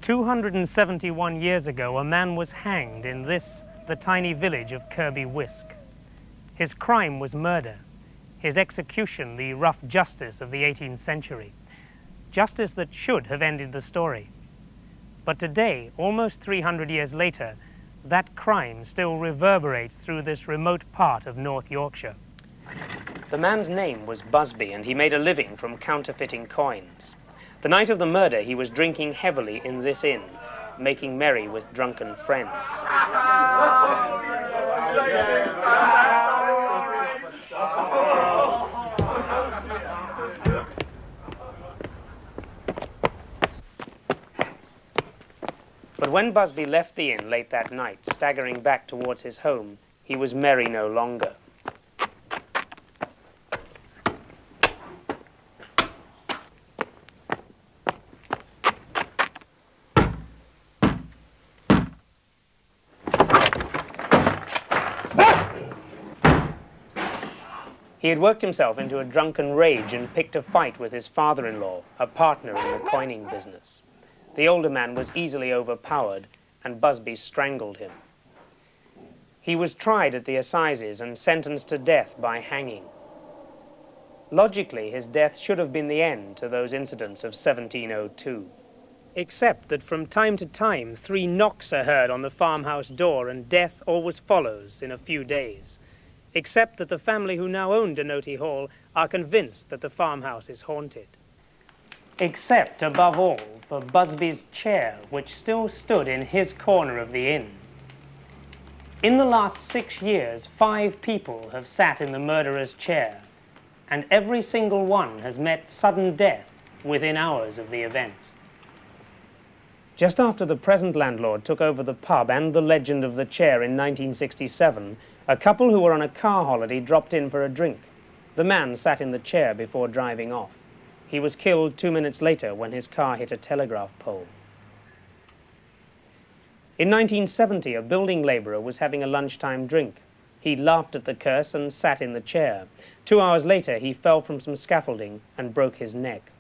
271 years ago, a man was hanged in the tiny village of Kirby Wisk. His crime was murder, his execution the rough justice of the 18th century, justice that should have ended the story. But today, almost 300 years later, that crime still reverberates through this remote part of North Yorkshire. The man's name was Busby, and he made a living from counterfeiting coins. The night of the murder, he was drinking heavily in this inn, making merry with drunken friends. But when Busby left the inn late that night, staggering back towards his home, he was merry no longer. He had worked himself into a drunken rage and picked a fight with his father-in-law, a partner in the coining business. The older man was easily overpowered, and Busby strangled him. He was tried at the assizes and sentenced to death by hanging. Logically, his death should have been the end to those incidents of 1702. Except that from time to time, 3 knocks are heard on the farmhouse door, and death always follows in a few days. Except that the family who now own Denoty Hall are convinced that the farmhouse is haunted. Except, above all, for Busby's chair, which still stood in his corner of the inn. In the last 6 years, 5 people have sat in the murderer's chair, and every single one has met sudden death within hours of the event. Just after the present landlord took over the pub and the legend of the chair in 1967, a couple who were on a car holiday dropped in for a drink. The man sat in the chair before driving off. He was killed 2 minutes later when his car hit a telegraph pole. In 1970, a building labourer was having a lunchtime drink. He laughed at the curse and sat in the chair. 2 hours later, he fell from some scaffolding and broke his neck.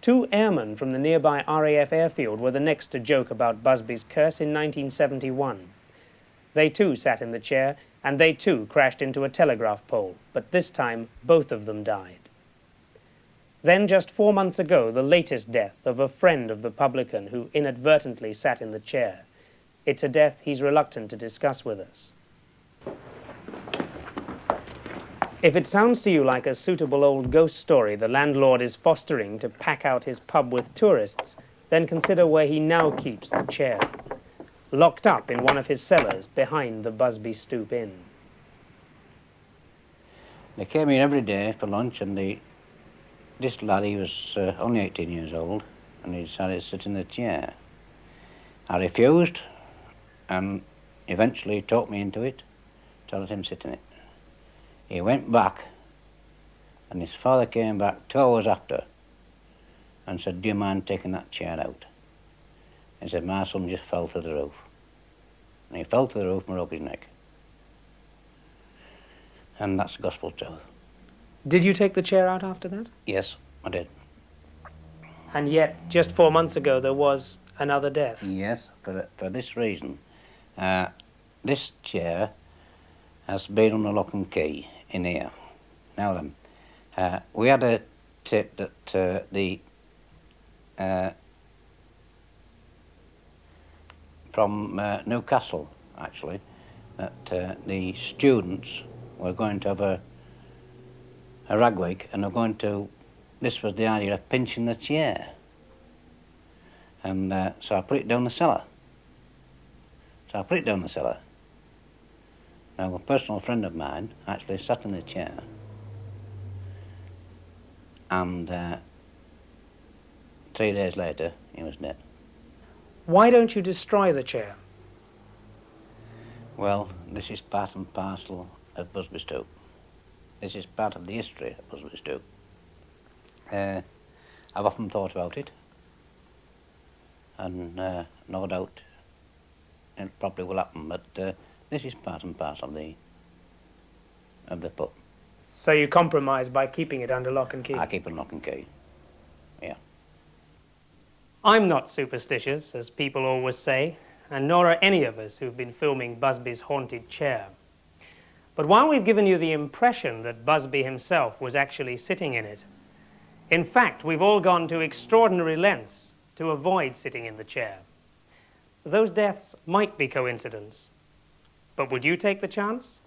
2 airmen from the nearby RAF airfield were the next to joke about Busby's curse in 1971. They too sat in the chair, and they too crashed into a telegraph pole, but this time both of them died. Then, just 4 months ago, the latest death of a friend of the publican who inadvertently sat in the chair. It's a death he's reluctant to discuss with us. If it sounds to you like a suitable old ghost story the landlord is fostering to pack out his pub with tourists, then consider where he now keeps the chair. Locked up in one of his cellars behind the Busby Stoop Inn. They came here every day for lunch, and this lad, he was only 18 years old, and he decided to sit in the chair. I refused, and eventually talked me into it, to let him sit in it. He went back, and his father came back 2 hours after and said, "Do you mind taking that chair out?" He said, "My son just fell through the roof." And he fell through the roof and broke his neck. And that's the gospel truth. Did you take the chair out after that? Yes, I did. And yet, just 4 months ago, there was another death. Yes, for this reason. This chair has been on the lock and key in here. Now then, we had a tip that from Newcastle, actually, that the students were going to have a ragweek, and they're going to, this was the idea of pinching the chair. And so I put it down the cellar. Now, a personal friend of mine actually sat in the chair, and 3 days later, he was dead. Why don't you destroy the chair? Well, this is part and parcel of Busby Stoop. This is part of the history of Busby Stoop. I've often thought about it, and no doubt it probably will happen, but this is part and parcel of the pub. So you compromise by keeping it under lock and key? I keep it lock and key, yeah. I'm not superstitious, as people always say, and nor are any of us who've been filming Busby's haunted chair. But while we've given you the impression that Busby himself was actually sitting in it, in fact, we've all gone to extraordinary lengths to avoid sitting in the chair. Those deaths might be coincidence, but would you take the chance?